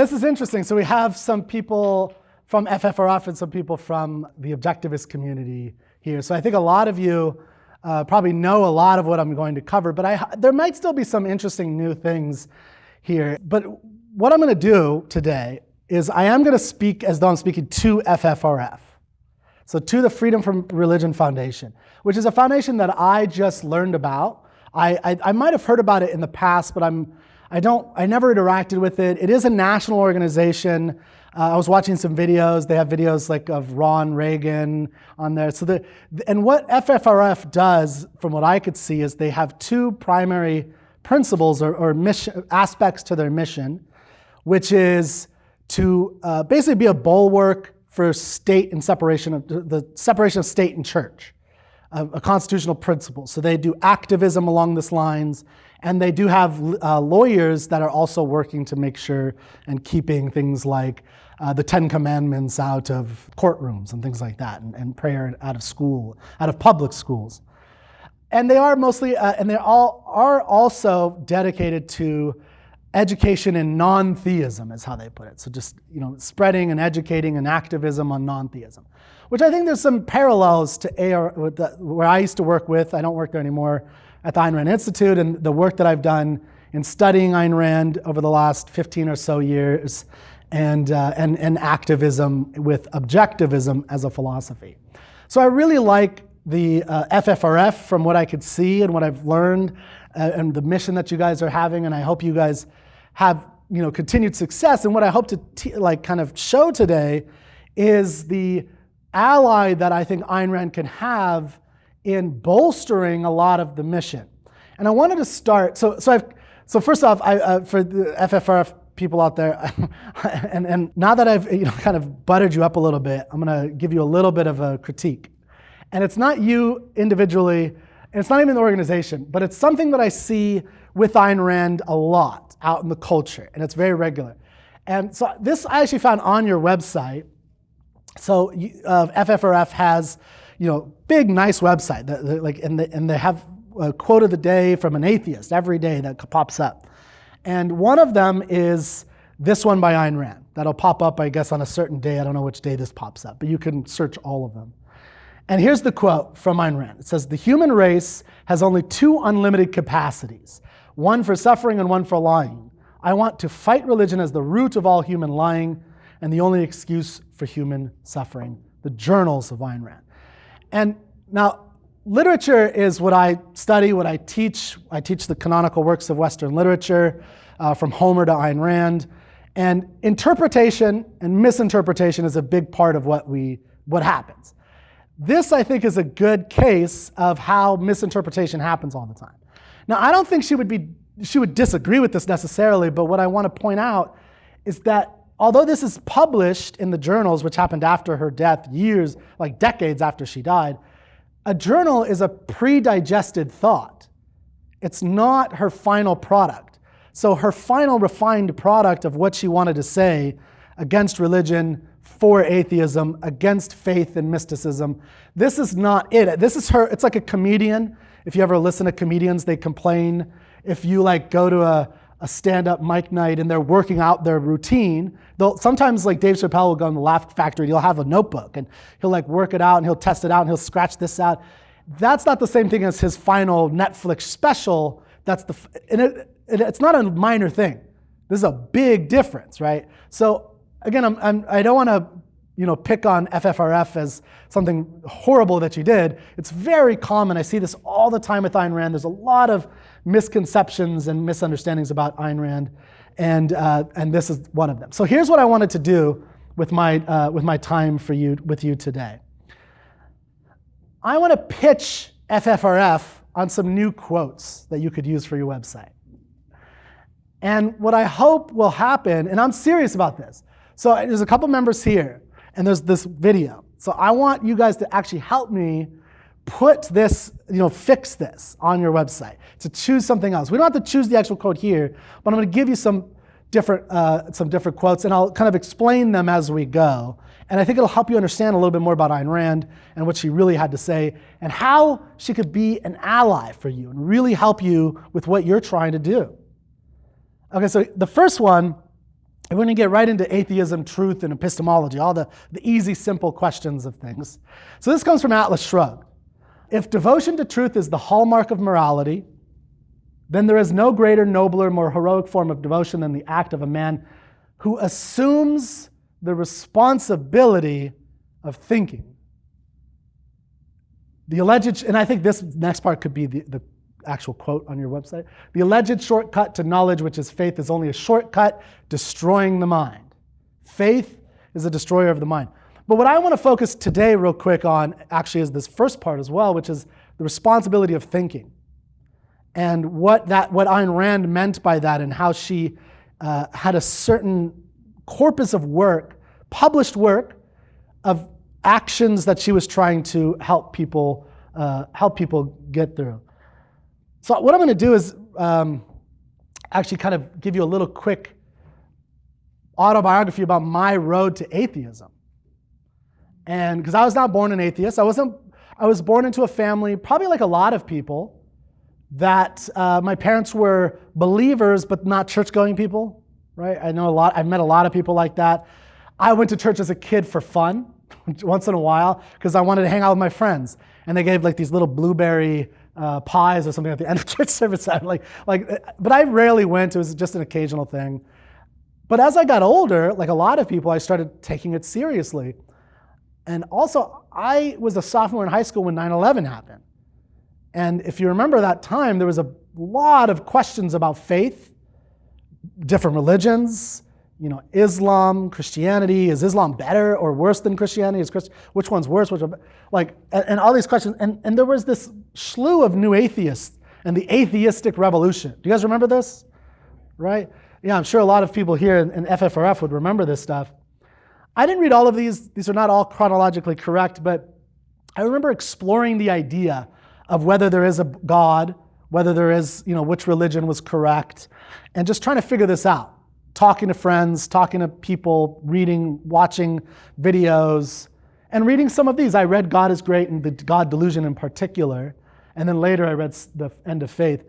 this is interesting. So we have some people from FFRF and some people from the objectivist community here. So I think a lot of you probably know a lot of what I'm going to cover, but there might still be some interesting new things here. But what I'm going to do today is I am going to speak as though I'm speaking to FFRF. So to the Freedom from Religion Foundation, which is a foundation that I just learned about. I might have heard about it in the past, but I never interacted with it. It is a national organization. I was watching some videos. They have videos like of Ron Reagan on there. And what FFRF does, from what I could see, is they have two primary principles or mission aspects to their mission, which is to basically be a bulwark for state and the separation of state and church, a constitutional principle. So they do activism along these lines, and they do have lawyers that are also working to make sure and keeping things like the Ten Commandments out of courtrooms and things like that, and prayer out of public schools. And they are mostly, and they all are also dedicated to education in non-theism, is how they put it. So just, spreading and educating and activism on non-theism, which I think there's some parallels to where I used to work with. I don't work there anymore, at the Ayn Rand Institute, and the work that I've done in studying Ayn Rand over the last 15 or so years, and activism with objectivism as a philosophy. So I really like the FFRF from what I could see and what I've learned, and the mission that you guys are having, and I hope you guys have continued success. And what I hope to kind of show today is the ally that I think Ayn Rand can have in bolstering a lot of the mission. And I wanted to start. So first off, for the FFRF people out there, and now that I've kind of buttered you up a little bit, I'm going to give you a little bit of a critique. And it's not you individually, and it's not even the organization, but it's something that I see with Ayn Rand a lot out in the culture, and it's very regular. And so this I actually found on your website. So FFRF has, big, nice website, and they have a quote of the day from an atheist every day that pops up. And one of them is this one by Ayn Rand. That'll pop up, I guess, on a certain day. I don't know which day this pops up, but you can search all of them. And here's the quote from Ayn Rand. It says, "The human race has only two unlimited capacities, one for suffering and one for lying. I want to fight religion as the root of all human lying and the only excuse for human suffering." The Journals of Ayn Rand. And now, literature is what I study, what I teach. I teach the canonical works of Western literature, from Homer to Ayn Rand. And interpretation and misinterpretation is a big part of what happens. This, I think, is a good case of how misinterpretation happens all the time. Now, I don't think she would disagree with this necessarily, but what I want to point out is that although this is published in the journals, which happened after her death, decades after she died, a journal is a pre-digested thought. It's not her final product. So her final refined product of what she wanted to say against religion, for atheism, against faith and mysticism, this is not it. This is her. It's like a comedian. If you ever listen to comedians, they complain. If you go to a stand-up mic night and they're working out their routine, sometimes Dave Chappelle will go in the Laugh Factory and he'll have a notebook and he'll work it out and he'll test it out and he'll scratch this out. That's not the same thing as his final Netflix special. It's not a minor thing. This is a big difference, right? So again, I don't want to pick on FFRF as something horrible that you did. It's very common. I see this all the time with Ayn Rand. There's a lot of misconceptions and misunderstandings about Ayn Rand, and this is one of them. So here's what I wanted to do with my time with you today. I want to pitch FFRF on some new quotes that you could use for your website. And what I hope will happen, and I'm serious about this. So there's a couple members here, and there's this video. So I want you guys to actually help me put this, fix this on your website, to choose something else. We don't have to choose the actual quote here, but I'm going to give you some different quotes, and I'll kind of explain them as we go. And I think it'll help you understand a little bit more about Ayn Rand and what she really had to say, and how she could be an ally for you and really help you with what you're trying to do. Okay, so the first one we're going to get right into atheism, truth, and epistemology, all the easy, simple questions of things. So this comes from Atlas Shrugged. If devotion to truth is the hallmark of morality, then there is no greater, nobler, more heroic form of devotion than the act of a man who assumes the responsibility of thinking. The alleged, and I think this next part could be the actual quote on your website. The alleged shortcut to knowledge, which is faith, is only a shortcut destroying the mind. Faith is a destroyer of the mind. But what I want to focus today real quick on actually is this first part as well, which is the responsibility of thinking. And what Ayn Rand meant by that, and how she had a certain corpus of work, published work, of actions that she was trying to help people get through. So what I'm going to do is actually kind of give you a little quick autobiography about my road to atheism. And because I was not born an atheist, I was born into a family, probably like a lot of people, that my parents were believers but not church-going people, right? I've met a lot of people like that. I went to church as a kid for fun, once in a while, because I wanted to hang out with my friends. And they gave like these little blueberry pies or something at the end of church service. But I rarely went. It was just an occasional thing. But as I got older, like a lot of people, I started taking it seriously. And also, I was a sophomore in high school when 9/11 happened. And if you remember that time, there was a lot of questions about faith, different religions, Islam, Christianity. Is Islam better or worse than Christianity? Which one's worse? And all these questions. And there was this slew of new atheists and the atheistic revolution. Do you guys remember this? Right? Yeah, I'm sure a lot of people here in FFRF would remember this stuff. I didn't read all of these. These are not all chronologically correct, but I remember exploring the idea of whether there is a God, whether there is, which religion was correct, and just trying to figure this out. Talking to friends, talking to people, reading, watching videos, and reading some of these. I read God is Great and the God Delusion in particular, and then later I read The End of Faith.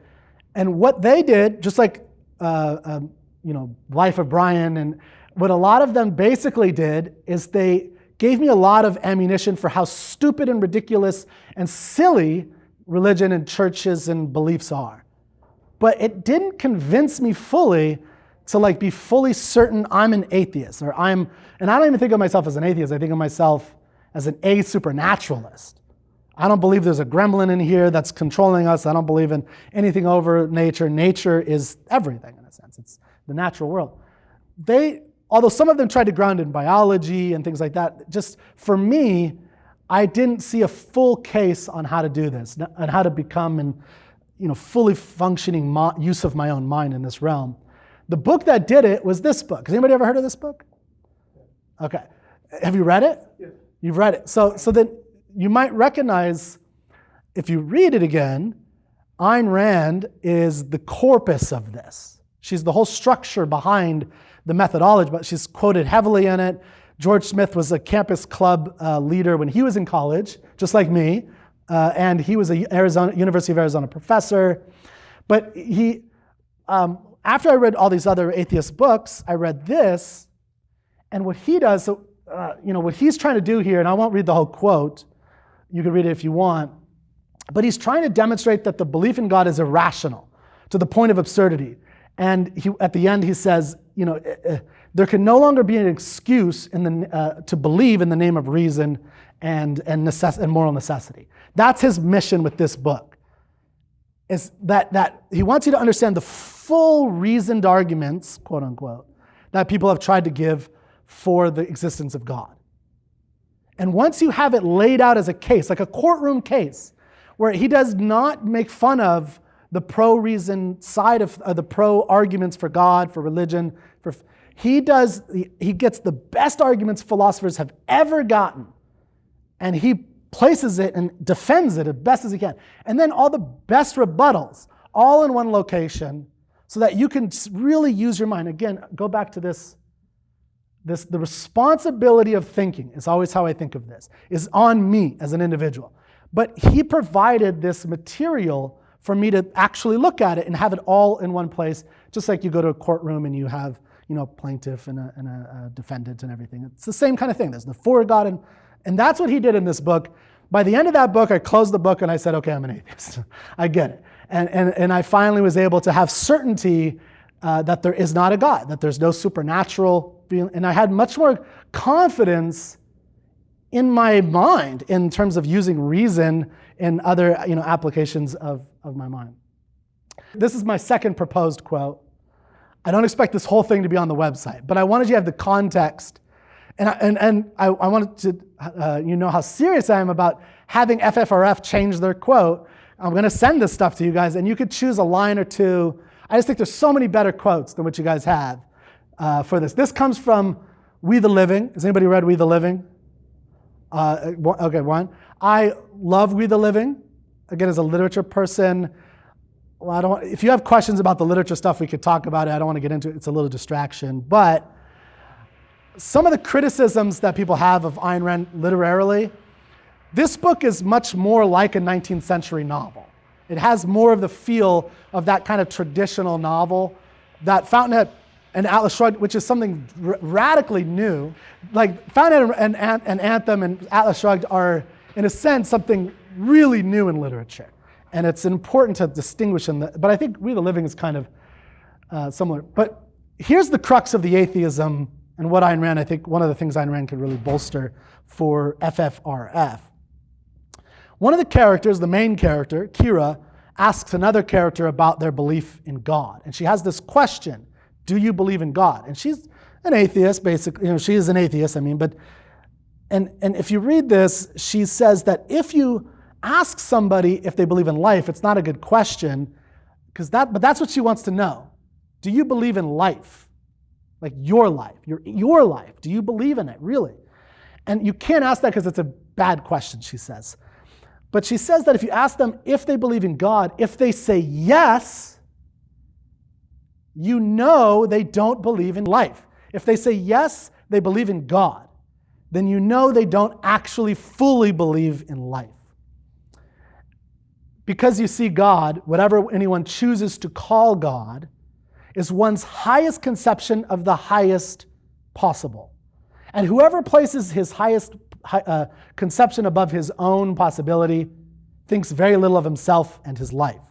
And what they did, just like Life of Brian, and what a lot of them basically did is they gave me a lot of ammunition for how stupid and ridiculous and silly religion and churches and beliefs are. But it didn't convince me fully to be fully certain I'm an atheist, and I don't even think of myself as an atheist. I think of myself as an supernaturalist. I don't believe there's a gremlin in here that's controlling us. I don't believe in anything over nature. Nature is everything in a sense. It's the natural world. Although some of them tried to ground in biology and things like that, just for me, I didn't see a full case on how to do this and how to become an fully functioning use of my own mind in this realm. The book that did it was this book. Has anybody ever heard of this book? Okay. Have you read it? Yes. You've read it. So then you might recognize, if you read it again, Ayn Rand is the corpus of this. She's the whole structure behind the methodology, but she's quoted heavily in it. George Smith was a campus club leader when he was in college, just like me, and he was a University of Arizona professor. But after I read all these other atheist books, I read this, and what he does, what he's trying to do here, and I won't read the whole quote, you can read it if you want, but he's trying to demonstrate that the belief in God is irrational to the point of absurdity. And at the end he says, there can no longer be an excuse to believe in the name of reason and moral necessity. That's his mission with this book, is that he wants you to understand the full reasoned arguments, quote unquote, that people have tried to give for the existence of God. And once you have it laid out as a case, like a courtroom case, where he does not make fun of the pro-reason side of the pro-arguments for God, for religion, he gets the best arguments philosophers have ever gotten, and he places it and defends it as best as he can. And then all the best rebuttals, all in one location, so that you can really use your mind. Again, go back to this, the responsibility of thinking is always how I think of this, is on me as an individual. But he provided this material for me to actually look at it and have it all in one place, just like you go to a courtroom and you have plaintiff and a defendant and everything. It's the same kind of thing. There's the for God, and that's what he did in this book. By the end of that book, I closed the book and I said, okay, I'm an atheist. I get it. And I finally was able to have certainty that there is not a God, that there's no supernatural feeling. And I had much more confidence in my mind in terms of using reason in other applications of my mind. This is my second proposed quote. I don't expect this whole thing to be on the website, but I wanted you to have the context. And I wanted to know how serious I am about having FFRF change their quote. I'm going to send this stuff to you guys, and you could choose a line or two. I just think there's so many better quotes than what you guys have for this. This comes from We the Living. Has anybody read We the Living? Okay, one. I love We the Living. Again, as a literature person, if you have questions about the literature stuff, we could talk about it. I don't want to get into it. It's a little distraction. But some of the criticisms that people have of Ayn Rand literarily, this book is much more like a 19th century novel. It has more of the feel of that kind of traditional novel that Fountainhead and Atlas Shrugged, which is something radically new. Like Fountainhead and Anthem and Atlas Shrugged are, in a sense, something really new in literature. And it's important to distinguish them. But I think We the Living is kind of similar. But here's the crux of the atheism and what Ayn Rand, I think one of the things Ayn Rand could really bolster for FFRF. One of the characters, the main character, Kira, asks another character about their belief in God. And she has this question, do you believe in God? And she's an atheist, basically. She is an atheist, but if you read this, she says that if you ask somebody if they believe in life, it's not a good question, but that's what she wants to know. Do you believe in life? Like your life, your life. Do you believe in it, really? And you can't ask that because it's a bad question, she says. But she says that if you ask them if they believe in God, if they say yes, you know they don't believe in life. If they say yes, they believe in God, then you know they don't actually fully believe in life. Because you see God, whatever anyone chooses to call God, is one's highest conception of the highest possible. And whoever places his highest conception above his own possibility thinks very little of himself and his life.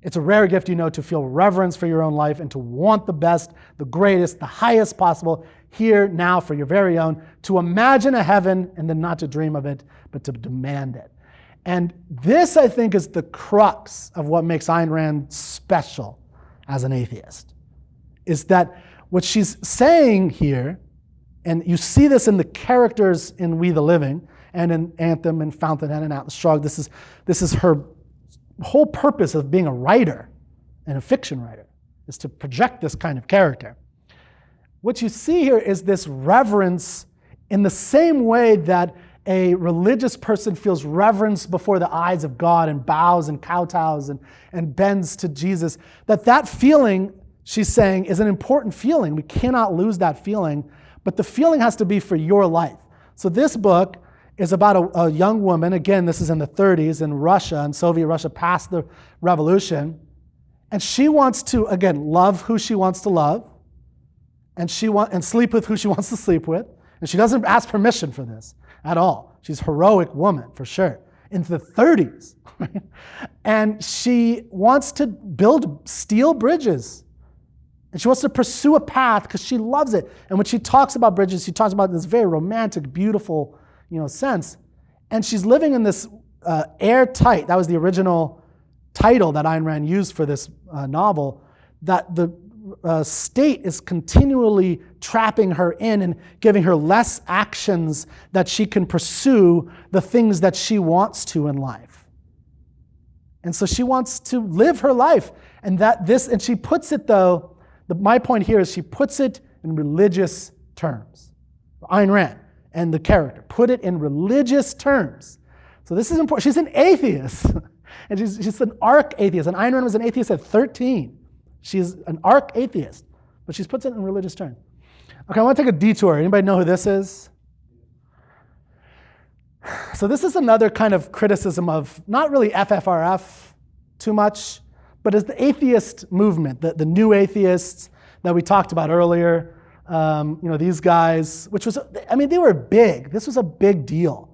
It's a rare gift, to feel reverence for your own life and to want the best, the greatest, the highest possible, here, now, for your very own, to imagine a heaven and then not to dream of it, but to demand it. And this, I think, is the crux of what makes Ayn Rand special as an atheist, is that what she's saying here, and you see this in the characters in We the Living and in Anthem and Fountainhead and Atlas Shrugged, this is her whole purpose of being a writer and a fiction writer, is to project this kind of character. What you see here is this reverence in the same way that a religious person feels reverence before the eyes of God and bows and kowtows and bends to Jesus, that feeling, she's saying, is an important feeling. We cannot lose that feeling, but the feeling has to be for your life. So this book is about a young woman, again, this is in the 30s in Russia, in Soviet Russia, past the revolution, and she wants to, again, love who she wants to love, and sleep with who she wants to sleep with, and she doesn't ask permission for this at all. She's a heroic woman, for sure, in the 30s. And she wants to build steel bridges. And she wants to pursue a path because she loves it. And when she talks about bridges, she talks about this very romantic, beautiful, sense. And she's living in this airtight, that was the original title that Ayn Rand used for this novel, that the state is continually trapping her in and giving her less actions that she can pursue the things that she wants to in life. And so she wants to live her life. And she puts it, though, my point here is she puts it in religious terms. Ayn Rand and the character put it in religious terms. So this is important. She's an atheist. And she's an arc-atheist. And Ayn Rand was an atheist at 13. She's an arc-atheist, but she puts it in religious terms. Okay, I want to take a detour. Anybody know who this is? So this is another kind of criticism of not really FFRF too much, but as the atheist movement, the new atheists, that we talked about earlier. These guys, they were big. This was a big deal.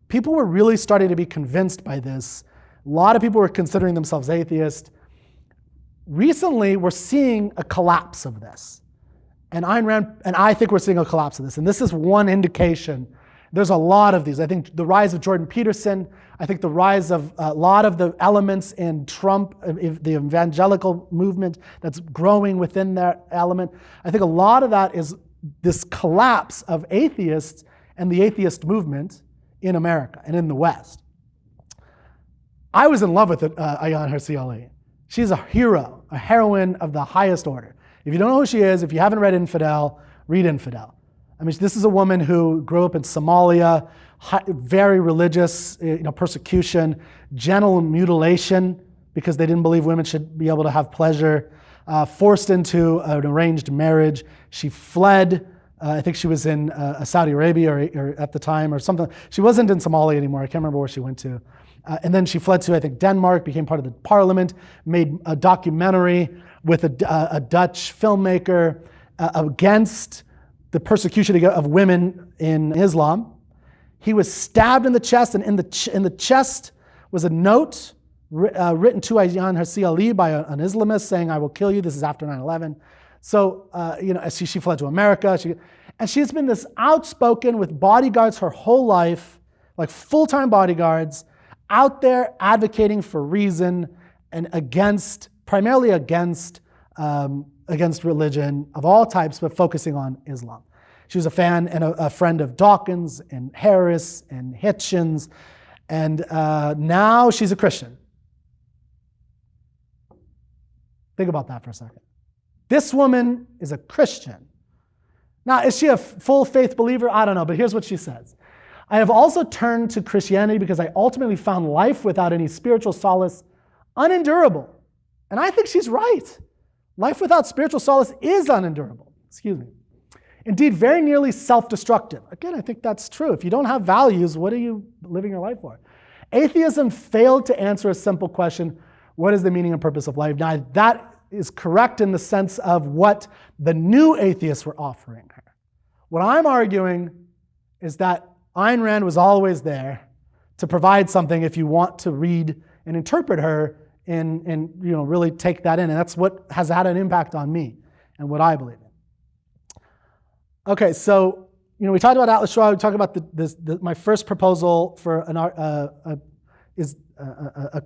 People were really starting to be convinced by this. A lot of people were considering themselves atheist. Recently, we're seeing a collapse of this. And Ayn Rand, and I think we're seeing a collapse of this. And this is one indication. There's a lot of these. I think the rise of Jordan Peterson, I think the rise of a lot of the elements in Trump, the evangelical movement that's growing within that element, I think a lot of that is this collapse of atheists and the atheist movement in America and in the West. I was in love with Ayaan Hirsi Ali. She's a hero, a heroine of the highest order. If you don't know who she is, if you haven't read Infidel, read Infidel. I mean, this is a woman who grew up in Somalia, very religious, persecution, genital mutilation because they didn't believe women should be able to have pleasure, forced into an arranged marriage. She fled. I think she was in Saudi Arabia or at the time or something. She wasn't in Somalia anymore. I can't remember where she went to. And then she fled to, I think, Denmark, became part of the parliament, made a documentary with a Dutch filmmaker against the persecution of women in Islam. He was stabbed in the chest, and in the chest was a note written to Ayaan Hirsi Ali by an Islamist saying, "I will kill you." This is after 9/11. So, she fled to America. And she's been this outspoken with bodyguards her whole life, like full-time bodyguards, out there advocating for reason and primarily against religion of all types, but focusing on Islam. She was a fan and a friend of Dawkins and Harris and Hitchens, and now she's a Christian. Think about that for a second. This woman is a Christian. Now, is she a full faith believer? I don't know, but here's what she says. "I have also turned to Christianity because I ultimately found life without any spiritual solace unendurable." And I think she's right. Life without spiritual solace is unendurable. Indeed, very nearly self-destructive. Again, I think that's true. If you don't have values, what are you living your life for? Atheism failed to answer a simple question, what is the meaning and purpose of life? Now, that is correct in the sense of what the new atheists were offering her. What I'm arguing is that Ayn Rand was always there to provide something if you want to read and interpret her and really take that in. And that's what has had an impact on me and what I believe in. Okay, so we talked about Atlas Shrugged. We talked about my first proposal for a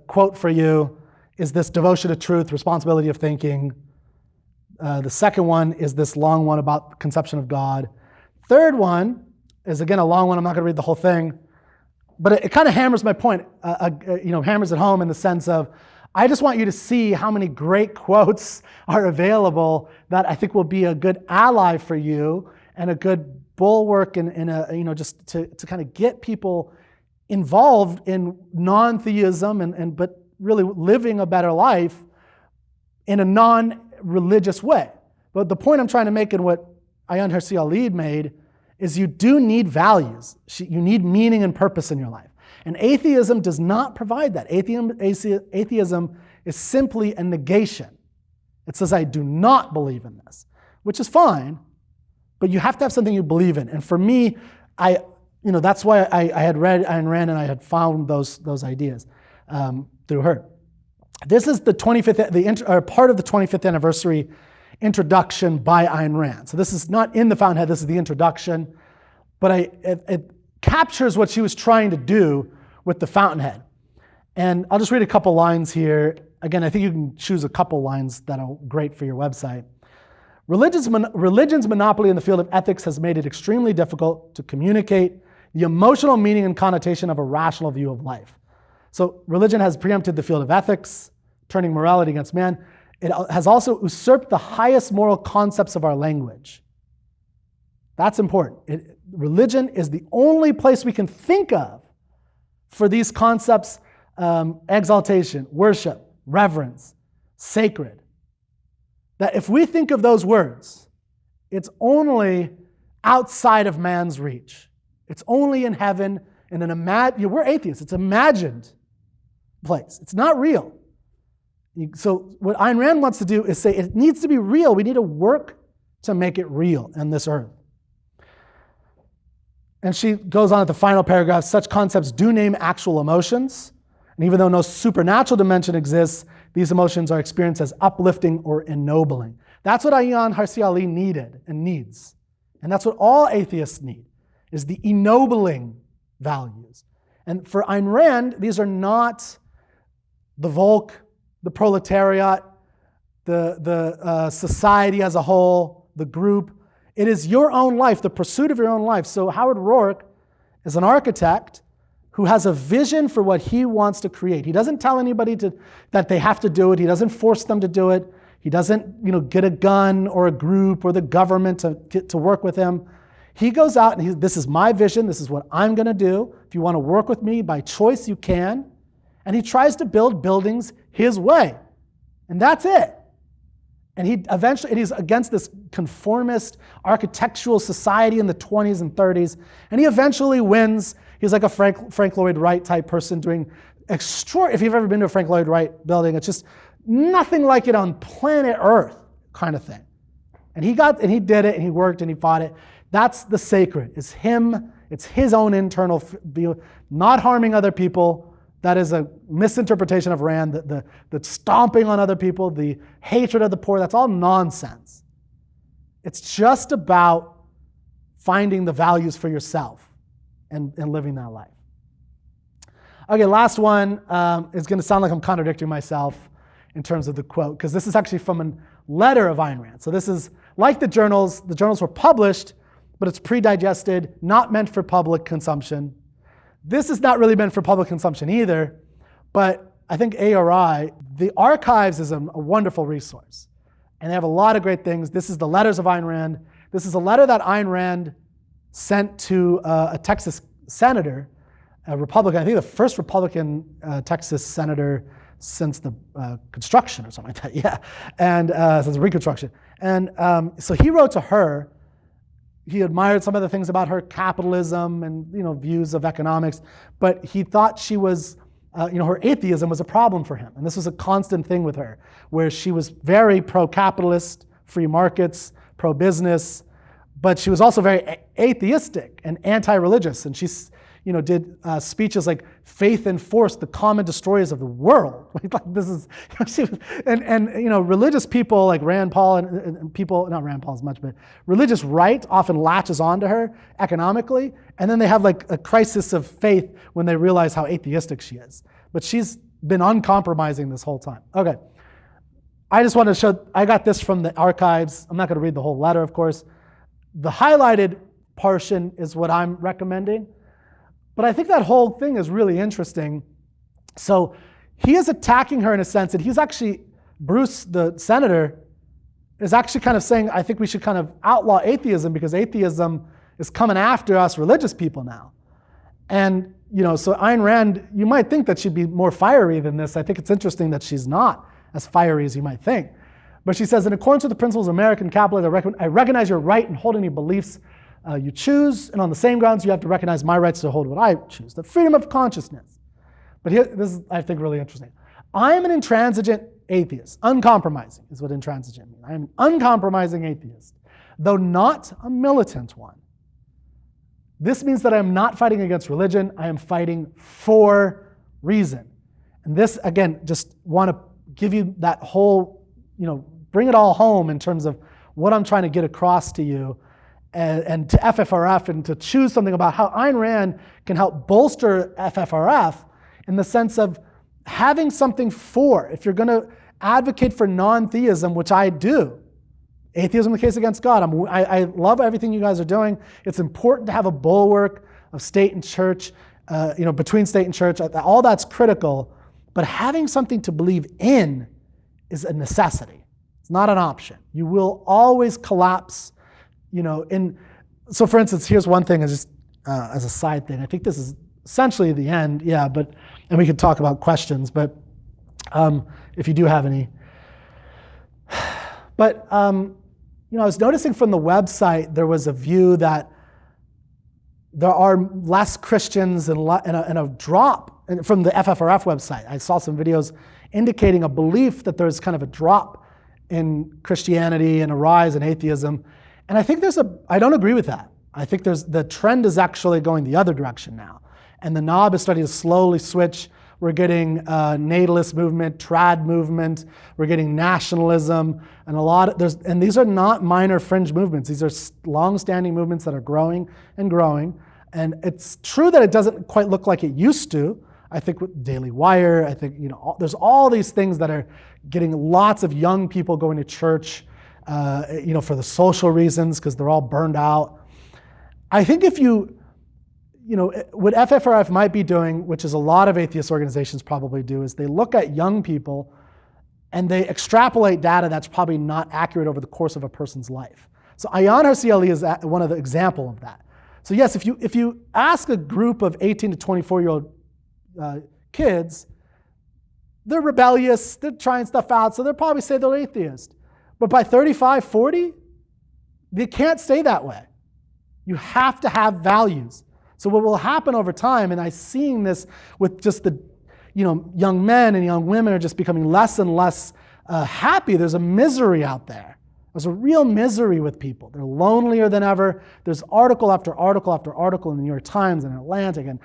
quote for you is this devotion to truth, responsibility of thinking. The second one is this long one about conception of God. Third one is, again, a long one. I'm not going to read the whole thing, but it kind of hammers my point, hammers it home in the sense of, I just want you to see how many great quotes are available that I think will be a good ally for you and a good bulwark and just to kind of get people involved in non-theism but really living a better life in a non-religious way. But the point I'm trying to make and what Ayaan Hirsi Ali made is you do need values. You need meaning and purpose in your life. And atheism does not provide that. Atheism is simply a negation. It says, I do not believe in this, which is fine, but you have to have something you believe in. And for me, that's why I had read Ayn Rand and I had found those ideas through her. This is the 25th, part of the 25th anniversary introduction by Ayn Rand. So this is not in the Fountainhead, this is the introduction, but it captures what she was trying to do with the Fountainhead. And I'll just read a couple lines here. Again, I think you can choose a couple lines that are great for your website. Religion's monopoly in the field of ethics has made it extremely difficult to communicate the emotional meaning and connotation of a rational view of life. So religion has preempted the field of ethics, turning morality against man. It has also usurped the highest moral concepts of our language. That's important. Religion is the only place we can think of for these concepts, exaltation, worship, reverence, sacred. That if we think of those words, it's only outside of man's reach. It's only in heaven, in we're atheists. It's imagined place. It's not real. So what Ayn Rand wants to do is say it needs to be real. We need to work to make it real in this earth. And she goes on at the final paragraph, such concepts do name actual emotions. And even though no supernatural dimension exists, these emotions are experienced as uplifting or ennobling. That's what Ayaan Hirsi Ali needed and needs. And that's what all atheists need, is the ennobling values. And for Ayn Rand, these are not the Volk, the proletariat, the society as a whole, the group. It is your own life, the pursuit of your own life. So Howard Roark is an architect who has a vision for what he wants to create. He doesn't tell anybody that they have to do it. He doesn't force them to do it. He doesn't get a gun or a group or the government to work with him. He goes out and this is my vision. This is what I'm going to do. If you want to work with me by choice, you can. And he tries to build buildings his way. And that's it. And he's against this conformist architectural society in the 20s and 30s. And he eventually wins. He's like a Frank Lloyd Wright type person doing extraordinary. If you've ever been to a Frank Lloyd Wright building, it's just nothing like it on planet Earth kind of thing. And he did it, and he worked, and he fought it. That's the sacred. It's him. It's his own internal view, not harming other people. That is a misinterpretation of Rand, the stomping on other people, the hatred of the poor. That's all nonsense. It's just about finding the values for yourself and living that life. Okay, last one is going to sound like I'm contradicting myself in terms of the quote, because this is actually from a letter of Ayn Rand. So this is like the journals. The journals were published, but it's pre-digested, not meant for public consumption. This is not really meant for public consumption either, but I think ARI, the archives is a wonderful resource. And they have a lot of great things. This is the letters of Ayn Rand. This is a letter that Ayn Rand sent to a Texas senator, a Republican, I think the first Republican Texas senator since the construction or something like that, yeah, and since Reconstruction. And so he wrote to her. He admired some of the things about her capitalism and views of economics, but he thought she was, her atheism was a problem for him. And this was a constant thing with her, where she was very pro-capitalist, free markets, pro-business, but she was also very atheistic and anti-religious. And she's, did speeches like "Faith and force, the common destroyers of the world." Like this is, she was, and religious people like Rand Paul and people, not Rand Paul as much, but religious right often latches onto her economically, and then they have like a crisis of faith when they realize how atheistic she is. But she's been uncompromising this whole time. Okay, I just want to show. I got this from the archives. I'm not going to read the whole letter, of course. The highlighted portion is what I'm recommending. But I think that whole thing is really interesting. So he is attacking her in a sense, and he's actually, Bruce, the senator, is actually kind of saying, I think we should kind of outlaw atheism because atheism is coming after us religious people now. And, so Ayn Rand, you might think that she'd be more fiery than this. I think it's interesting that she's not as fiery as you might think. But she says, in accordance with the principles of American capitalism, I recognize your right in holding any beliefs you choose, and on the same grounds, you have to recognize my rights to hold what I choose, the freedom of consciousness. But here, this is, I think, really interesting. I am an intransigent atheist. Uncompromising is what intransigent means. I am an uncompromising atheist, though not a militant one. This means that I am not fighting against religion. I am fighting for reason. And this, again, just want to give you that whole, bring it all home in terms of what I'm trying to get across to you. And to FFRF, and to choose something about how Ayn Rand can help bolster FFRF in the sense of having something for, if you're going to advocate for non-theism, which I do, atheism, the case against God, I love everything you guys are doing. It's important to have a bulwark of state and church, between state and church, all that's critical, but having something to believe in is a necessity. It's not an option. You will always collapse. So for instance, here's one thing as a side thing. I think this is essentially the end, and we could talk about questions, but if you do have any. But I was noticing from the website there was a view that there are less Christians and a drop from the FFRF website. I saw some videos indicating a belief that there's kind of a drop in Christianity and a rise in atheism. And I think I don't agree with that. I think the trend is actually going the other direction now. And the knob is starting to slowly switch. We're getting natalist movement, trad movement. We're getting nationalism, and and these are not minor fringe movements. These are long-standing movements that are growing and growing. And it's true that it doesn't quite look like it used to. I think with Daily Wire, I think there's all these things that are getting lots of young people going to church, for the social reasons because they're all burned out. I think what FFRF might be doing, which is a lot of atheist organizations probably do, is they look at young people and they extrapolate data that's probably not accurate over the course of a person's life. So Ayaan Hirsi Ali is one of the example of that. So yes, if you ask a group of 18 to 24-year-old kids, they're rebellious, they're trying stuff out, so they'll probably say they're atheist. But by 35, 40, they can't stay that way. You have to have values. So what will happen over time, and I'm seeing this with just the young men and young women are just becoming less and less happy. There's a misery out there. There's a real misery with people. They're lonelier than ever. There's article after article after article in the New York Times and Atlantic and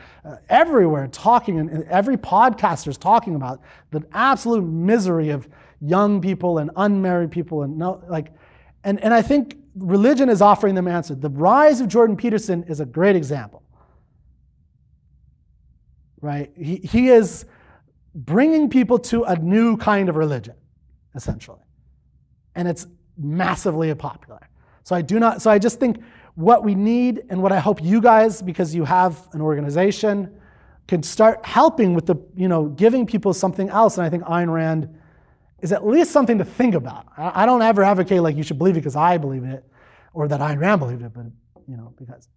everywhere talking, and every podcaster is talking about the absolute misery of young people and unmarried people and I think religion is offering them answers. The rise of Jordan Peterson is a great example. Right? He is bringing people to a new kind of religion, essentially. And it's massively popular. So I just think what we need and what I hope you guys, because you have an organization, can start helping with giving people something else. And I think Ayn Rand is at least something to think about. I don't ever advocate like you should believe it because I believe it, or that Ayn Rand believed it, but because.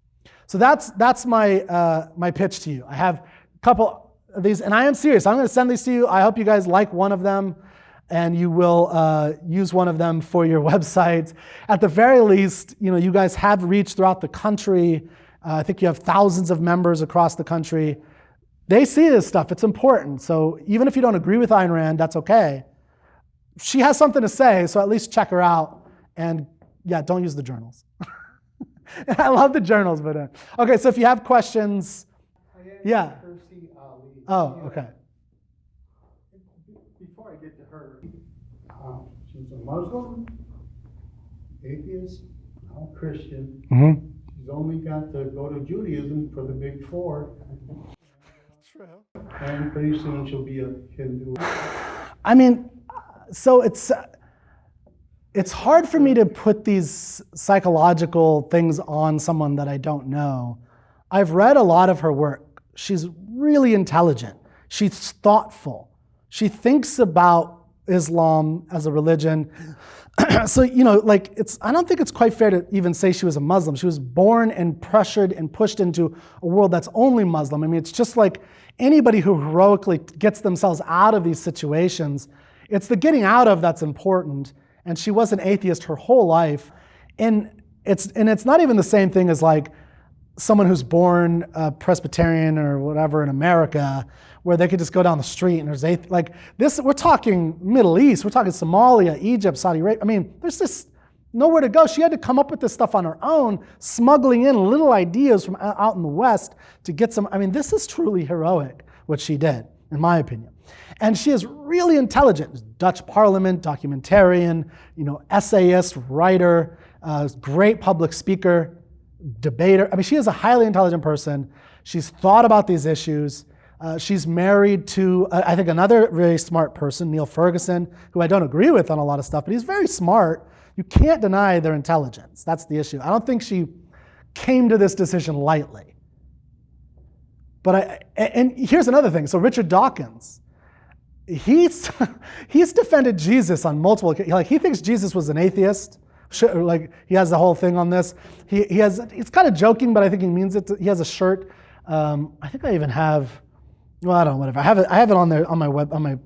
So that's my pitch to you. I have couple of these, and I am serious. I'm going to send these to you. I hope you guys like one of them, and you will use one of them for your website. At the very least, you guys have reach throughout the country. I think you have thousands of members across the country. They see this stuff. It's important. So even if you don't agree with Ayn Rand, that's okay. She has something to say, so at least check her out. And yeah, don't use the journals. I love the journals, but okay. So if you have questions, yeah. Oh, okay. Before I get to her, she's a Muslim, atheist, now Christian. Mm-hmm. She's only got to go to Judaism for the big four. True. And pretty soon she'll be a Hindu. I mean, so it's hard for me to put these psychological things on someone that I don't know. I've read a lot of her work. She's really intelligent. She's thoughtful. She thinks about Islam as a religion. So, I don't think it's quite fair to even say she was a Muslim. She was born and pressured and pushed into a world that's only Muslim. I mean, it's just like anybody who heroically gets themselves out of these situations. It's the getting out of that's important. And she was an atheist her whole life. And it's not even the same thing as like someone who's born Presbyterian or whatever in America, where they could just go down the street and there's like this. We're talking Middle East. We're talking Somalia, Egypt, Saudi Arabia. I mean, there's just nowhere to go. She had to come up with this stuff on her own, smuggling in little ideas from out in the West to get some. I mean, this is truly heroic what she did, in my opinion. And she is really intelligent. Dutch Parliament, documentarian, essayist, writer, great public speaker, debater. I mean, she is a highly intelligent person. She's thought about these issues. She's married to, I think, another very smart person, Neil Ferguson, who I don't agree with on a lot of stuff, but he's very smart. You can't deny their intelligence. That's the issue. I don't think she came to this decision lightly. But and here's another thing. So Richard Dawkins, he's defended Jesus on multiple occasions. Like, he thinks Jesus was an atheist. Like, he has the whole thing on this. He has, it's kind of joking, but I think he means it. He has a shirt. I think I even have, well, I don't know, whatever. I have it on there on my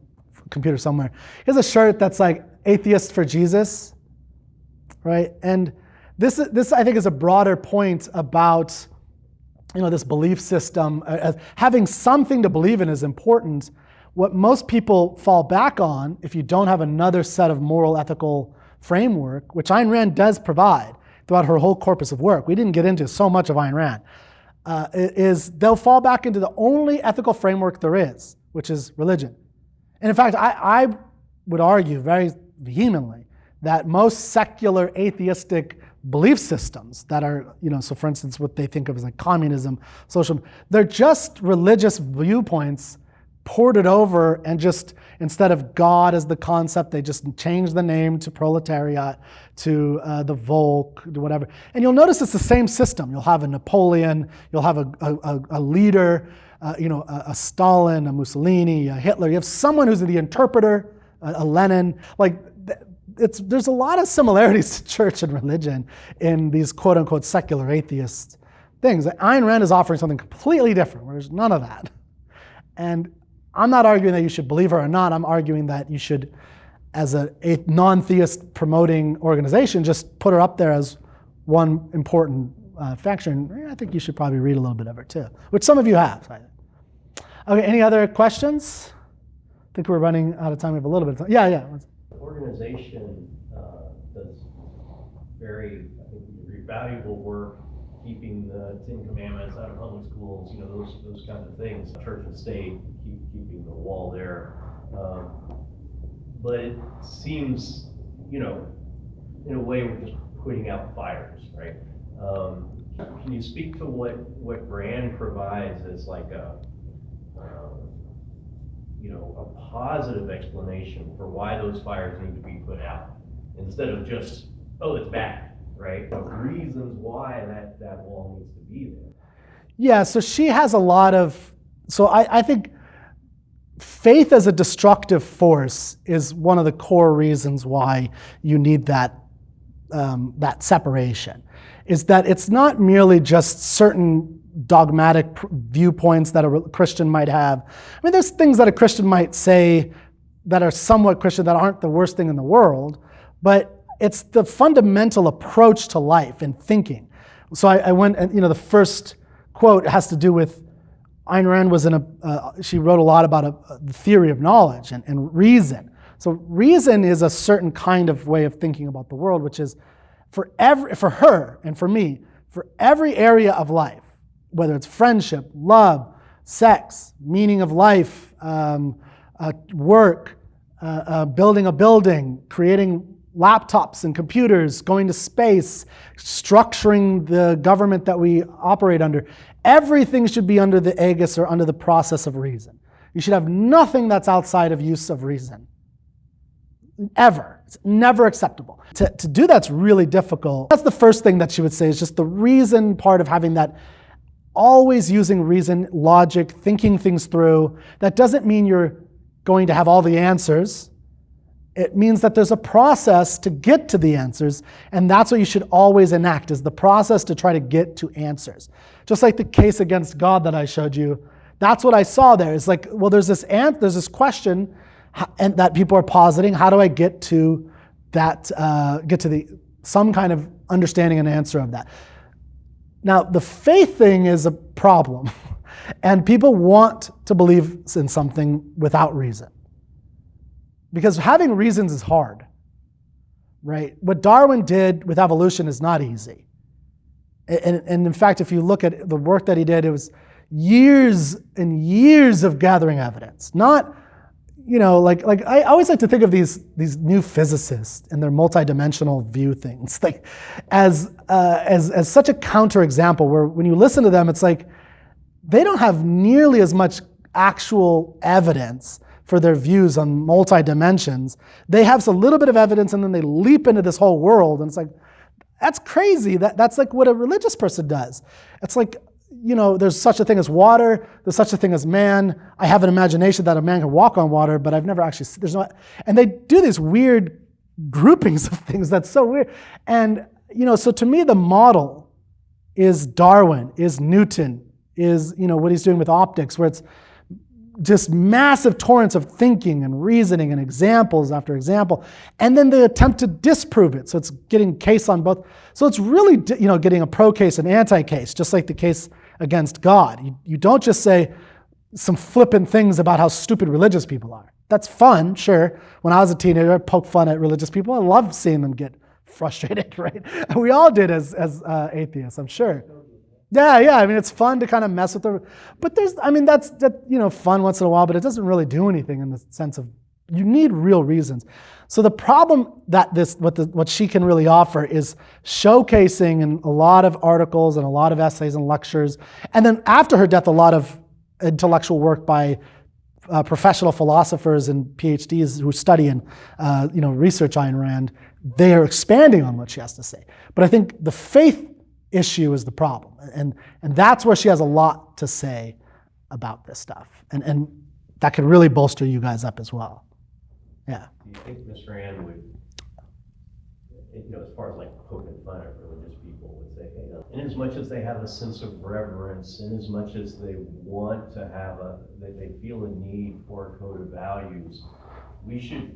computer somewhere. He has a shirt that's like "Atheist for Jesus," right? And this I think is a broader point about, this belief system. Having something to believe in is important. what most people fall back on if you don't have another set of moral ethical framework, which Ayn Rand does provide throughout her whole corpus of work. We didn't get into so much of Ayn Rand. Is they'll fall back into the only ethical framework there is, which is religion. And in fact, I would argue very vehemently that most secular atheistic belief systems that are, so for instance, what they think of as like communism, social, they're just religious viewpoints ported over, and just instead of God as the concept, they just change the name to proletariat, to the Volk, to whatever. And you'll notice it's the same system. You'll have a Napoleon, you'll have a leader, a Stalin, a Mussolini, a Hitler. You have someone who's the interpreter, a Lenin. There's a lot of similarities to church and religion in these quote-unquote secular atheist things. Ayn Rand is offering something completely different, where there's none of that. And I'm not arguing that you should believe her or not. I'm arguing that you should, as a non-theist promoting organization, just put her up there as one important factor. And I think you should probably read a little bit of her too, which some of you have. Okay, any other questions? I think we're running out of time. We have a little bit of time. Yeah. The organization does very, I think, very valuable work keeping the Ten Commandments out of public schools, those kinds of things. Church and state, keeping the wall there. But it seems, in a way, we're just putting out fires, right? Can you speak to what Rand provides as like a positive explanation for why those fires need to be put out, instead of just, oh, it's bad, right? Reasons why that wall needs to be there. Yeah, so she has a lot of, I think faith as a destructive force is one of the core reasons why you need that separation, is that it's not merely just certain dogmatic viewpoints that a Christian might have. I mean, there's things that a Christian might say that are somewhat Christian that aren't the worst thing in the world, but it's the fundamental approach to life and thinking. So I went, and the first quote has to do with Ayn Rand she wrote a lot about the theory of knowledge and reason. So reason is a certain kind of way of thinking about the world, which is for her and for me, for every area of life, whether it's friendship, love, sex, meaning of life, work, building a building, creating laptops and computers, going to space, structuring the government that we operate under. Everything should be under the aegis or under the process of reason. You should have nothing that's outside of use of reason. Ever. It's never acceptable. To do that's really difficult. That's the first thing that she would say, is just the reason part of having that, always using reason, logic, thinking things through. That doesn't mean you're going to have all the answers. It means that there's a process to get to the answers, and that's what you should always enact, is the process to try to get to answers. Just like the case against God that I showed you, that's what I saw there. It's like, well, there's this question and that people are positing. How do I get to that? Some kind of understanding and answer of that. Now, the faith thing is a problem, and people want to believe in something without reason. Because having reasons is hard, right? What Darwin did with evolution is not easy. And in fact, if you look at the work that he did, it was years and years of gathering evidence. Not, like I always like to think of these new physicists and their multidimensional view things, like as such a counterexample, where when you listen to them, it's like they don't have nearly as much actual evidence for their views on multi-dimensions. They have a little bit of evidence, and then they leap into this whole world, and it's like, that's crazy. That's like what a religious person does. It's like, there's such a thing as water, there's such a thing as man. I have an imagination that a man can walk on water, but I've never actually, and they do these weird groupings of things that's so weird. And, so to me, the model is Darwin, is Newton, is, what he's doing with optics, where it's just massive torrents of thinking and reasoning and examples after example, and then the attempt to disprove it. So it's getting case on both. So it's really, getting a pro case and anti case, just like the case against God. You don't just say, some flippant things about how stupid religious people are. That's fun, sure. When I was a teenager, I poked fun at religious people. I loved seeing them get frustrated, right? And we all did as atheists, I'm sure. Yeah. I mean, it's fun to kind of mess with them. But that's fun once in a while, but it doesn't really do anything in the sense of you need real reasons. So the problem that what she can really offer is showcasing in a lot of articles and a lot of essays and lectures, and then after her death, a lot of intellectual work by professional philosophers and PhDs who study and research Ayn Rand. They are expanding on what she has to say. But I think the faith issue is the problem, and that's where she has a lot to say about this stuff, and that could really bolster you guys up as well. Yeah. Do you think Ms. Rand would, as far as like poking fun at religious people, would say, hey, in as much as they have a sense of reverence, in as much as they want to have that they feel a need for a code of values, we should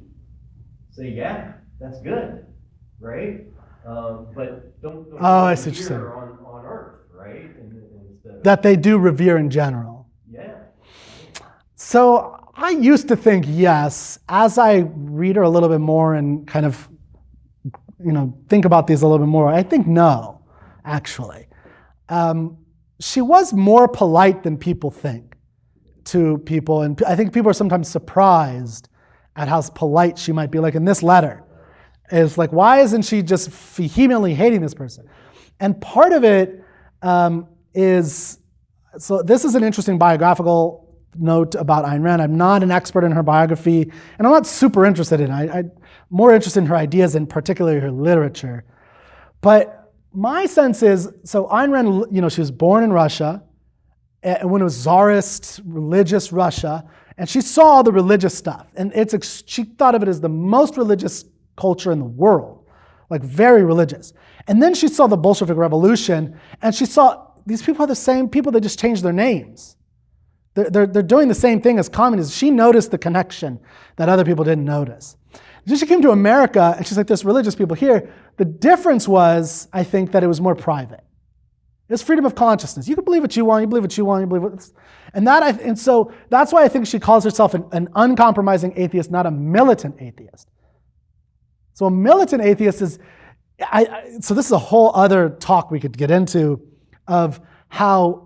say, yeah, that's good, right? But don't I see what you're saying. On earth, right? Instead of, that they do revere in general. Yeah. So I used to think yes. As I read her a little bit more and kind of, think about these a little bit more, I think no, actually. She was more polite than people think to people, and I think people are sometimes surprised at how polite she might be. Like in this letter, is like, why isn't she just vehemently hating this person? And part of it is, so this is an interesting biographical note about Ayn Rand. I'm not an expert in her biography, and I'm not super interested in it. I'm more interested in her ideas and particularly her literature. But my sense is, so Ayn Rand, she was born in Russia, when it was Tsarist, religious Russia, and she saw the religious stuff. And she thought of it as the most religious culture in the world, like very religious. And then she saw the Bolshevik Revolution, and she saw these people are the same people, they just changed their names. They're doing the same thing as communists. She noticed the connection that other people didn't notice. Then she came to America, and she's like, there's religious people here. The difference was, I think, that it was more private. It's freedom of consciousness. You can believe what you want, you believe what you want, you believe what... And so that's why I think she calls herself an uncompromising atheist, not a militant atheist. So a militant atheist is... So this is a whole other talk we could get into of how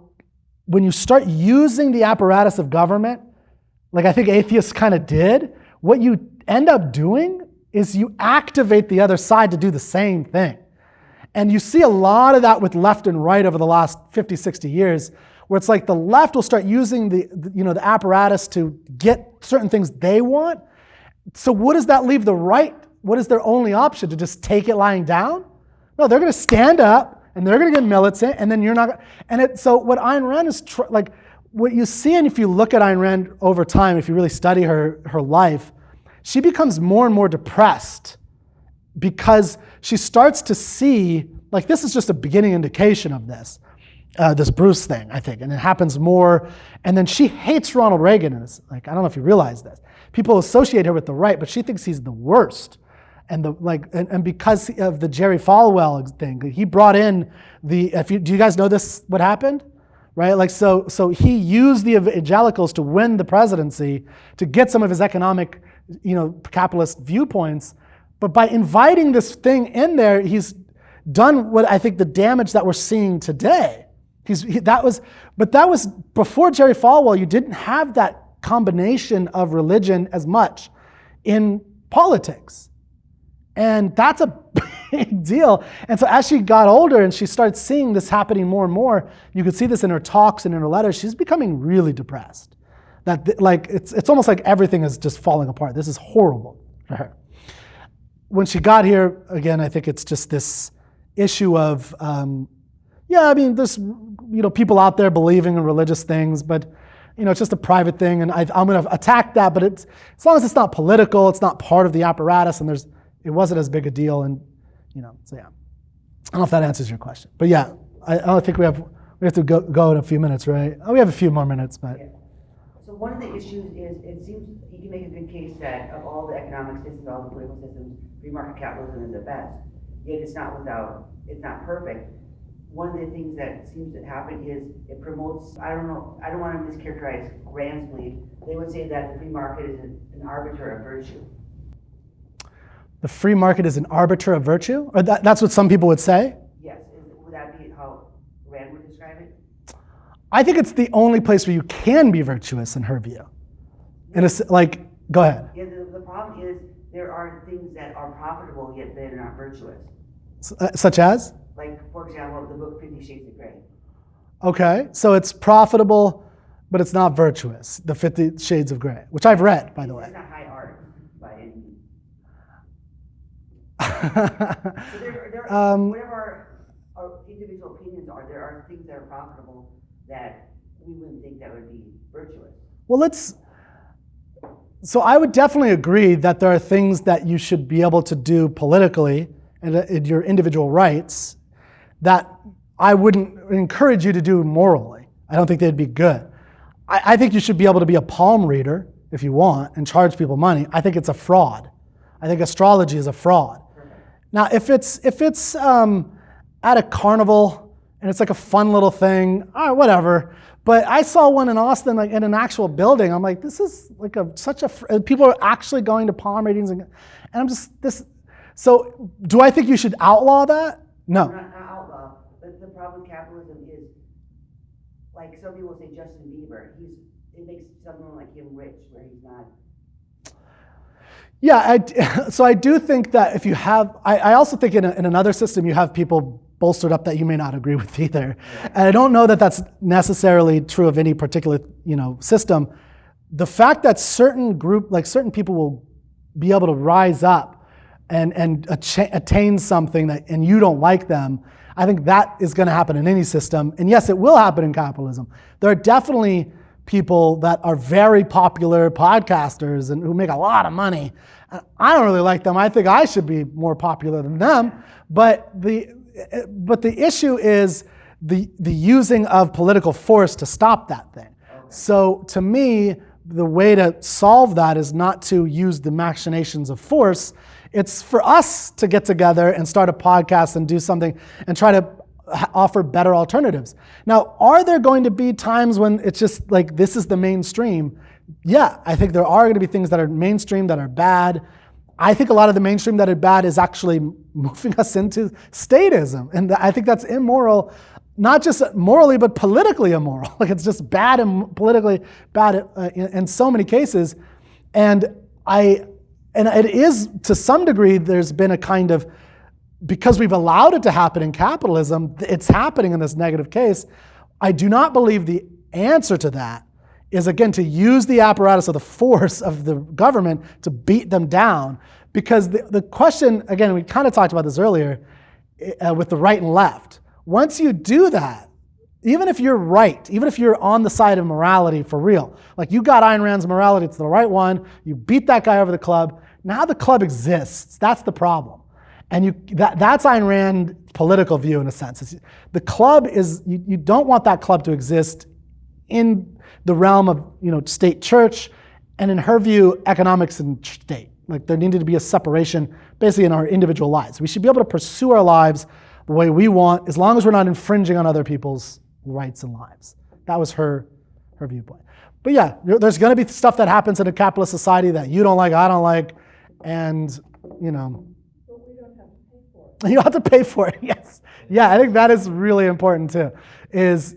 when you start using the apparatus of government, like I think atheists kind of did, what you end up doing is you activate the other side to do the same thing. And you see a lot of that with left and right over the last 50, 60 years, where it's like the left will start using the apparatus to get certain things they want. So what does that leave the right? What is their only option? To just take it lying down? No, they're going to stand up, and they're going to get militant, and then you're not. So what Ayn Rand is what you see, and if you look at Ayn Rand over time, if you really study her life, she becomes more and more depressed because she starts to see, like this is just a beginning indication of this Bruce thing, I think, and it happens more. And then she hates Ronald Reagan, and it's like, I don't know if you realize this. People associate her with the right, but she thinks he's the worst. And because of the Jerry Falwell thing, he brought in do you guys know this, what happened? Right? Like, so he used the evangelicals to win the presidency, to get some of his economic, capitalist viewpoints. But by inviting this thing in there, he's done what I think the damage that we're seeing today. That was before Jerry Falwell. You didn't have that combination of religion as much in politics. And that's a big deal. And so as she got older and she started seeing this happening more and more, you could see this in her talks and in her letters, she's becoming really depressed. It's almost like everything is just falling apart. This is horrible for her. When she got here, again, I think it's just this issue of, there's people out there believing in religious things, but it's just a private thing, and I'm going to attack that, but as long as it's not political, it's not part of the apparatus, and it wasn't as big a deal, and so yeah. I don't know if that answers your question, but yeah, I think we have to go in a few minutes, right? Oh, we have a few more minutes, but. Yeah. So one of the issues is, it seems you can make a good case that of all the economic systems, all the political systems, free market capitalism is the best. Yet it's not perfect. one of the things that seems to happen is it promotes, I don't know, I don't want to mischaracterize Rand's belief. They would say that the free market is an arbiter of virtue. The free market is an arbiter of virtue? Or that's what some people would say? Yes, would that be how Rand would describe it? I think it's the only place where you can be virtuous in her view. Like, go ahead. Yeah, the problem is there are things that are profitable yet they're not virtuous. Such as? Like, for example, the book 50 Shades of Grey. Okay, so it's profitable, but it's not virtuous. The 50 Shades of Grey, which I've read, by the way. It's not high art by any means. So whatever our individual opinions are, there are things that are profitable that we wouldn't think that would be virtuous. Well, so I would definitely agree that there are things that you should be able to do politically and your individual rights that I wouldn't encourage you to do morally. I don't think they'd be good. I think you should be able to be a palm reader if you want and charge people money. I think it's a fraud. I think astrology is a fraud. Now, if it's at a carnival and it's like a fun little thing, all right, whatever. But I saw one in Austin, like in an actual building. I'm like, this is like people are actually going to palm readings, and I'm just this. So, do I think you should outlaw that? No. Not outlaw. The problem with capitalism is, like some people say, Justin Bieber. It makes someone like him rich, where he's not. Yeah, so I do think that if you have, I also think in another system you have people bolstered up that you may not agree with either. And I don't know that that's necessarily true of any particular, system. The fact that certain people will be able to rise up and attain something and you don't like them, I think that is going to happen in any system. And yes, it will happen in capitalism. There are definitely people that are very popular podcasters and who make a lot of money. I don't really like them. I think I should be more popular than them. But the issue is the using of political force to stop that thing. Okay. So to me, the way to solve that is not to use the machinations of force. It's for us to get together and start a podcast and do something and try to offer better alternatives. Now, are there going to be times when it's just like this is the mainstream? Yeah, I think there are going to be things that are mainstream that are bad. I think a lot of the mainstream that are bad is actually moving us into statism. And I think that's immoral, not just morally, but politically immoral. Like it's just bad and politically bad in so many cases. And it is, to some degree, there's been a kind of, because we've allowed it to happen in capitalism, it's happening in this negative case. I do not believe the answer to that is, again, to use the apparatus of the force of the government to beat them down. Because the question, again, we kind of talked about this earlier with the right and left. Once you do that, even if you're right, even if you're on the side of morality for real, like you got Ayn Rand's morality, it's the right one, you beat that guy over the club, now the club exists. That's the problem. And that's Ayn Rand's political view in a sense. The club is, you don't want that club to exist in the realm of state church, and in her view, economics and state. Like there needed to be a separation basically in our individual lives. We should be able to pursue our lives the way we want as long as we're not infringing on other people's rights and lives. That was her viewpoint. But yeah, there's going to be stuff that happens in a capitalist society that you don't like, I don't like, and But we don't have to pay for it. you don't have to pay for it. Yes. Yeah, I think that is really important too. Is,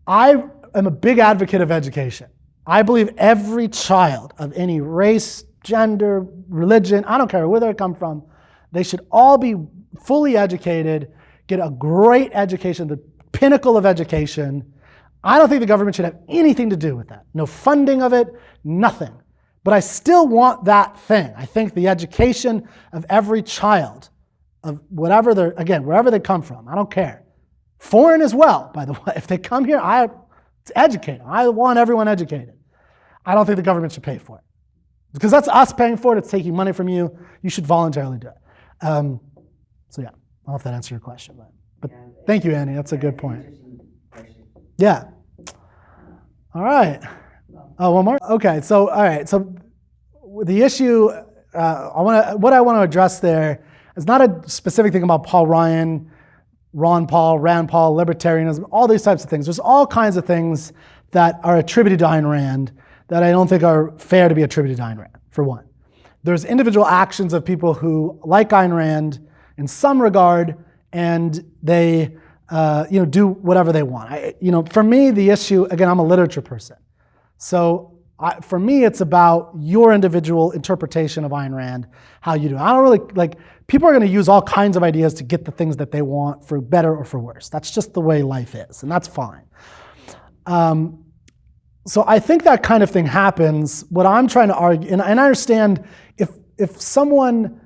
I am a big advocate of education. I believe every child of any race, gender, religion, I don't care where they come from, they should all be fully educated, get a great education, the pinnacle of education. I don't think the government should have anything to do with that. No funding of it, nothing. But I still want that thing. I think the education of every child, of whatever wherever they come from, I don't care. Foreign as well, by the way. If they come here, I educate them. I want everyone educated. I don't think the government should pay for it. Because that's us paying for it, it's taking money from you. You should voluntarily do it. So yeah, I don't know if that answered your question, but thank you, Annie. That's a good point. Yeah. All right. Oh, one more? Okay, so all right. So the issue what I want to address there is not a specific thing about Paul Ryan. Rand Paul, libertarianism, all these types of things. There's all kinds of things that are attributed to Ayn Rand that I don't think are fair to be attributed to Ayn Rand, for one. There's individual actions of people who like Ayn Rand in some regard, and they do whatever they want. For me, the issue, again, I'm a literature person. So for me, it's about your individual interpretation of Ayn Rand, how you do it. I don't really, people are going to use all kinds of ideas to get the things that they want, for better or for worse. That's just the way life is, and that's fine. So I think that kind of thing happens. What I'm trying to argue, and I understand if someone,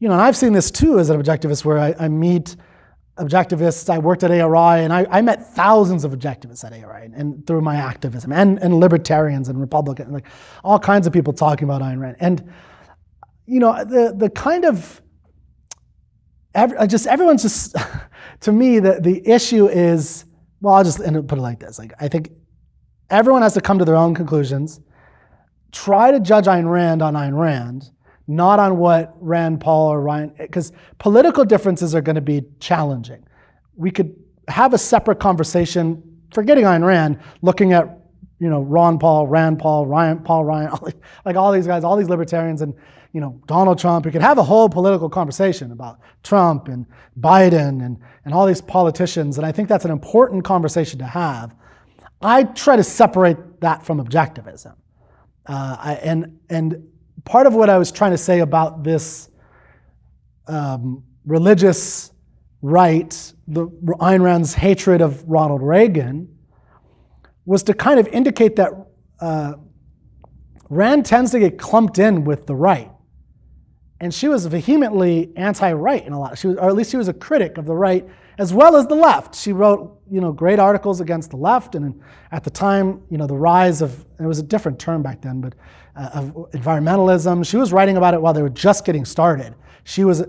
and I've seen this too as an objectivist, where I meet objectivists. I worked at ARI, and I met thousands of objectivists at ARI, and through my activism, and libertarians and Republicans, like all kinds of people talking about Ayn Rand. And the kind of everyone's just to me the issue is, well, I'll just put it like this: I think everyone has to come to their own conclusions. Try to judge Ayn Rand on Ayn Rand, not on what Rand Paul or Ryan, because political differences are going to be challenging. We could have a separate conversation, forgetting Ayn Rand, looking at Rand Paul, Ryan, like all these guys, all these libertarians, and Donald Trump. We could have a whole political conversation about Trump and Biden and all these politicians, and I think that's an important conversation to have. I try to separate that from objectivism, and part of what I was trying to say about this religious right, Ayn Rand's hatred of Ronald Reagan, was to kind of indicate that Rand tends to get clumped in with the right. And she was vehemently anti-right in a lot. Or at least she was a critic of the right as well as the left. She wrote great articles against the left, and at the time, the rise of, it was a different term back then, but of environmentalism. She was writing about it while they were just getting started. She was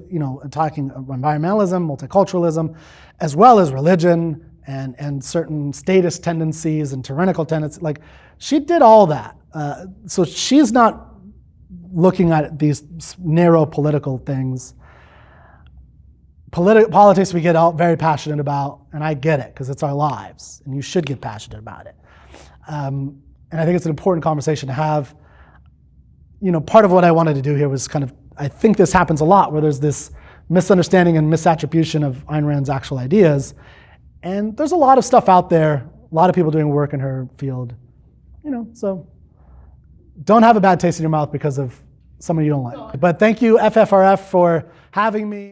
talking environmentalism, multiculturalism, as well as religion and certain statist tendencies and tyrannical tendencies. Like, she did all that. So she's not looking at these narrow political things. Politics we get all very passionate about, and I get it, because it's our lives, and you should get passionate about it. And I think it's an important conversation to have. Part of what I wanted to do here was kind of, I think this happens a lot, where there's this misunderstanding and misattribution of Ayn Rand's actual ideas. And there's a lot of stuff out there, a lot of people doing work in her field, so don't have a bad taste in your mouth because of someone you don't like. But thank you, FFRF, for having me.